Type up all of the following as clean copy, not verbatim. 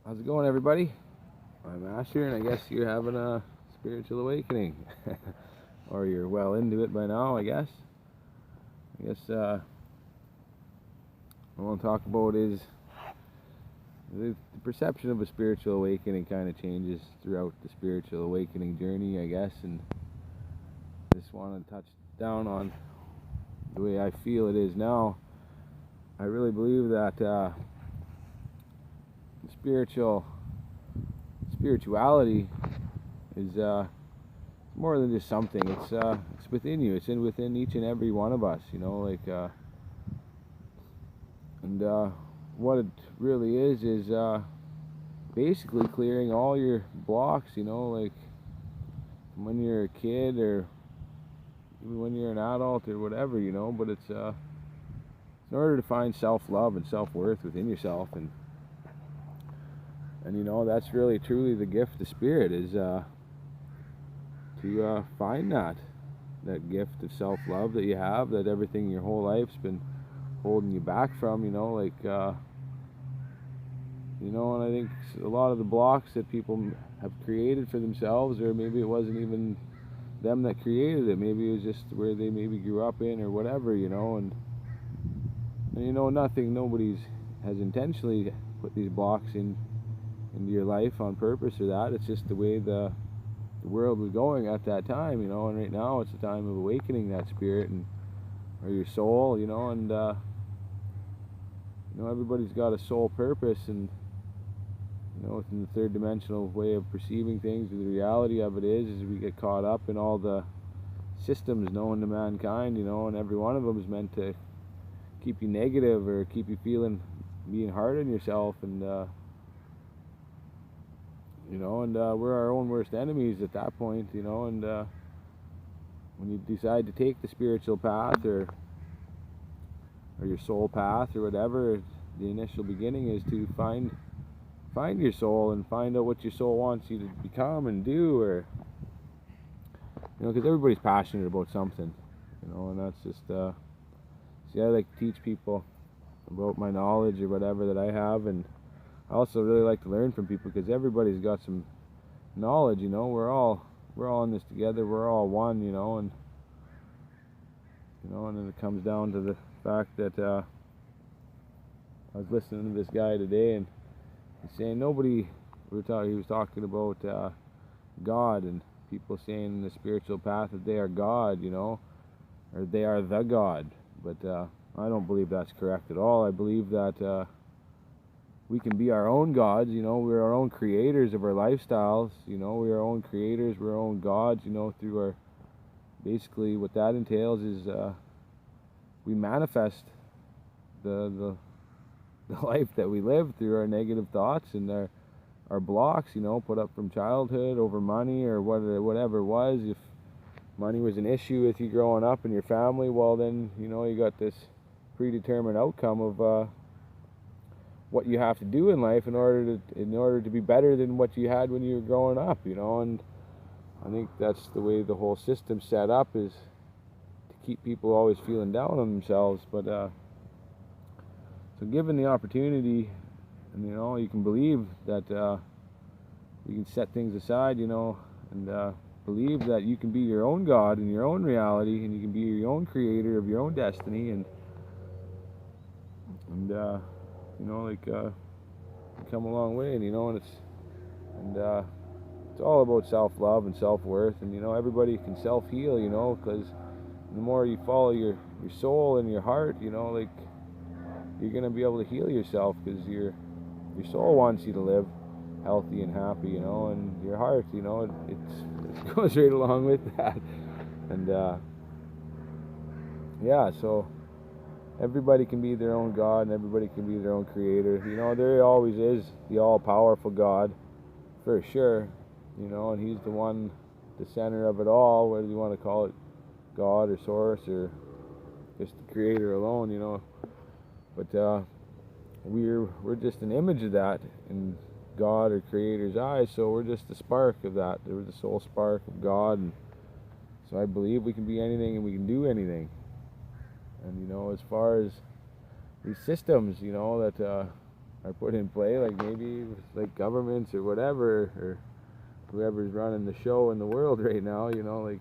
How's it going, everybody? I'm Asher, and I guess you're having a spiritual awakening. Or you're well into it by now, I guess. What I want to talk about is the perception of a spiritual awakening kind of changes throughout the spiritual awakening journey, I guess, and just want to touch down on the way I feel it is now. I really believe that spirituality is more than just something. It's within you. It's within each and every one of us. What it really is basically clearing all your blocks. Like when you're a kid or even when you're an adult or whatever. But it's in order to find self-love and self-worth within yourself, and that's really truly the gift of spirit is to find that gift of self-love that you have, that everything your whole life's been holding you back from. And I think a lot of the blocks that people have created for themselves, or maybe it wasn't even them that created it, maybe it was just where they maybe grew up in or whatever, and nobody has intentionally put these blocks into your life on purpose or that. It's just the way the world was going at that time, and right now it's a time of awakening that spirit or your soul, and everybody's got a soul purpose, and within the third dimensional way of perceiving things, the reality of it is we get caught up in all the systems known to mankind, and every one of them is meant to keep you negative or keep you being hard on yourself, and we're our own worst enemies at that point, and when you decide to take the spiritual path or your soul path or whatever, the initial beginning is to find your soul and find out what your soul wants you to become and do, or because everybody's passionate about something, and that's just I like to teach people about my knowledge or whatever that I have, and I also really like to learn from people because everybody's got some knowledge. We're all in this together. We're all one. And then it comes down to the fact that I was listening to this guy today, and he's saying he was talking about God, and people saying in the spiritual path that they are God, or they are the God. But I don't believe that's correct at all. I believe that we can be our own gods. We're our own creators of our lifestyles. We're our own creators. We're our own gods. Through our, basically what that entails is we manifest the life that we live through our negative thoughts and our blocks. Put up from childhood over money or whatever it was. If money was an issue with you growing up in your family, well then you got this predetermined outcome of what you have to do in life in order to be better than what you had when you were growing up, and I think that's the way the whole system's set up, is to keep people always feeling down on themselves. But so given the opportunity, and you can believe that you can set things aside, and believe that you can be your own God in your own reality, and you can be your own creator of your own destiny, and come a long way, and it's all about self-love and self-worth, and everybody can self-heal, because the more you follow your soul and your heart, you're gonna be able to heal yourself, because your soul wants you to live healthy and happy, and your heart, it goes right along with that, and so everybody can be their own God, and everybody can be their own creator. There always is the all-powerful God, for sure, and he's the one, the center of it all, whether you want to call it God or source or just the creator alone, but we're just an image of that in God or creator's eyes, so we're just the spark of that. We're the soul spark of God, and so I believe we can be anything and we can do anything. And as far as these systems, that are put in play, like maybe like governments or whatever, or whoever's running the show in the world right now, you know, like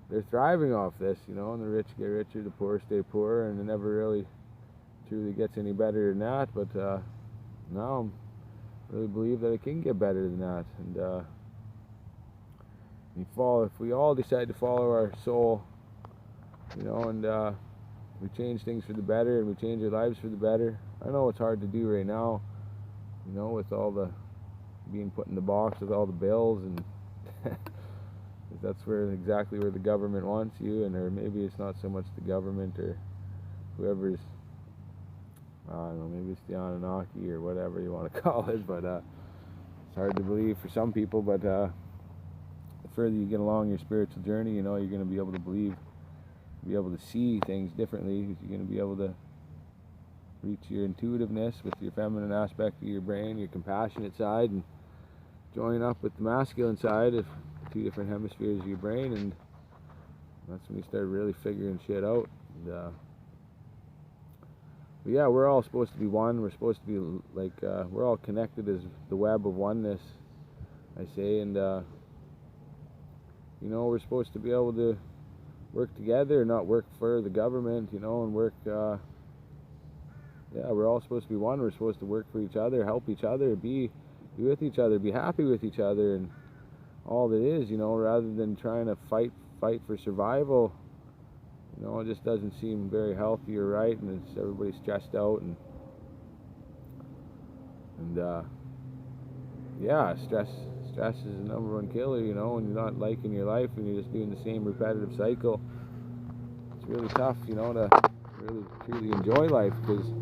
they're thriving off this, you know, and the rich get richer, the poor stay poor, and it never really truly gets any better than that. But now I really believe that it can get better than that. And if we all decide to follow our soul, you know, and we change things for the better, and we change our lives for the better. I know it's hard to do right now, you know, with all the being put in the box with all the bills, and that's exactly where the government wants you, or maybe it's not so much the government or whoever's, I don't know, maybe it's the Anunnaki or whatever you want to call it, but it's hard to believe for some people. But the further you get along your spiritual journey, you know, you're going to be able to believe, be able to see things differently. You're going to be able to reach your intuitiveness with your feminine aspect of your brain, your compassionate side, and join up with the masculine side of the two different hemispheres of your brain, and that's when you start really figuring shit out. And, but yeah, we're all supposed to be one. We're supposed to be like, we're all connected as the web of oneness, I say, and you know, we're supposed to be able to work together, not work for the government, you know, and work, yeah, we're all supposed to be one. We're supposed to work for each other, help each other, be with each other, be happy with each other, and all that is, you know, rather than trying to fight for survival. You know, it just doesn't seem very healthy or right, and everybody's stressed out, and yeah, stress is the number one killer, you know, when you're not liking your life and you're just doing the same repetitive cycle. It's really tough, you know, to really truly enjoy life, because, you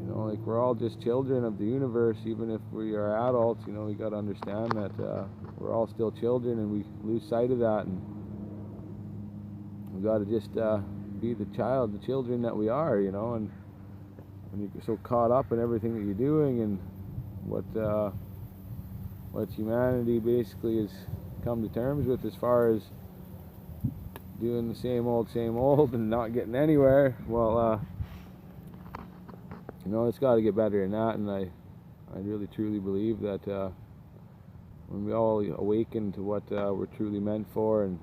know, like, we're all just children of the universe. Even if we are adults, you know, we got to understand that we're all still children, and we lose sight of that, and we got to just be the children that we are, you know. And when you're so caught up in everything that you're doing and what humanity basically has come to terms with as far as doing the same old and not getting anywhere, well, you know, it's got to get better than that. And I really truly believe that when we all awaken to what we're truly meant for, and,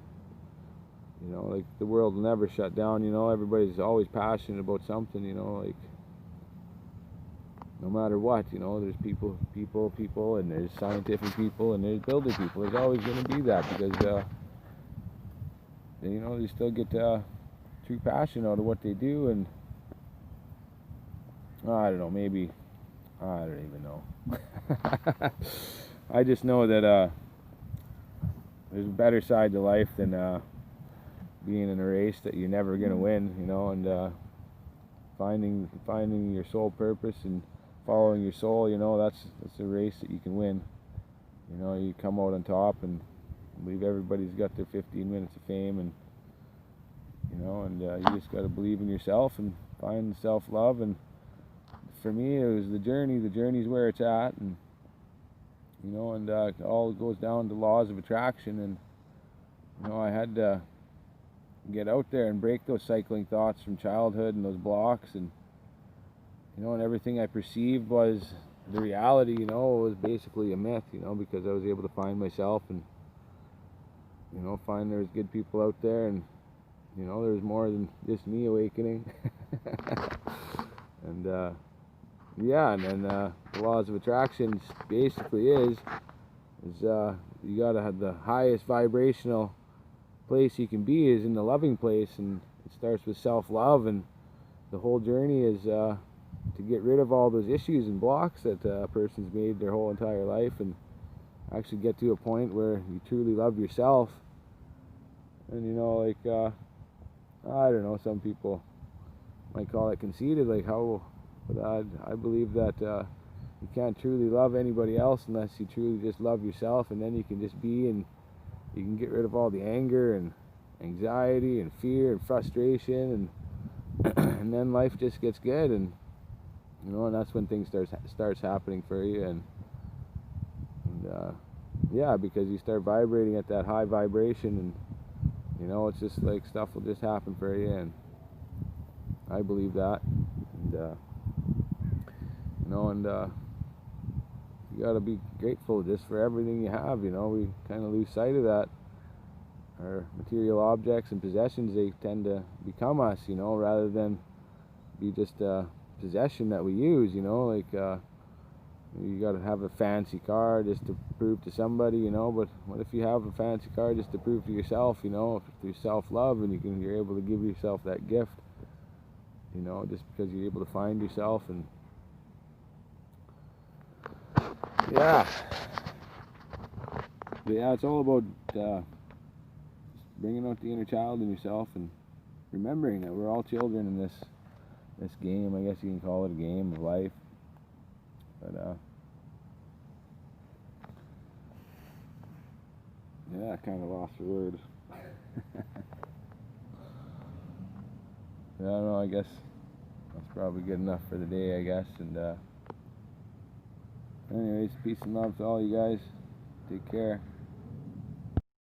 you know, like, the world will never shut down, you know, everybody's always passionate about something, you know, like, no matter what, you know, there's people, and there's scientific people, and there's builder people. There's always going to be that, because, you know, they still get true passion out of what they do. And I don't know, maybe, I don't even know. I just know that there's a better side to life than being in a race that you're never going to win, you know, and finding your soul purpose and following your soul, you know, that's a race that you can win. You know, you come out on top, and I believe everybody's got their 15 minutes of fame, and, you know, and you just got to believe in yourself and find self-love. And for me, it was the journey. The journey's where it's at, and, you know, and it all goes down to laws of attraction. And, you know, I had to get out there and break those cycling thoughts from childhood and those blocks, and, you know, and everything I perceived was the reality, you know, was basically a myth, you know, because I was able to find myself, and, you know, find there's good people out there, and, you know, there's more than just me awakening. And yeah, and then the laws of attraction basically is you gotta have the highest vibrational place you can be is in the loving place, and it starts with self-love. And the whole journey is to get rid of all those issues and blocks that a person's made their whole entire life, and actually get to a point where you truly love yourself. And, you know, like, I don't know, some people might call it conceited, like, how, but I believe that you can't truly love anybody else unless you truly just love yourself, and then you can just be, and you can get rid of all the anger and anxiety and fear and frustration, and and then life just gets good. And, you know, and that's when things starts happening for you. And yeah, because you start vibrating at that high vibration, and, you know, it's just like stuff will just happen for you. And I believe that. And you know, and you gotta be grateful just for everything you have, you know. We kind of lose sight of that. Our material objects and possessions, they tend to become us, you know, rather than be just a possession that we use, you know. Like you gotta have a fancy car just to prove to somebody, you know. But what if you have a fancy car just to prove to yourself, you know, through self-love, and you're able to give yourself that gift, you know, just because you're able to find yourself. And yeah, but yeah, it's all about bringing out the inner child in yourself and remembering that we're all children in this game. I guess you can call it a game of life. But yeah, I kind of lost for words. I don't know, I guess that's probably good enough for the day, I guess. And anyways, peace and love to all you guys. Take care.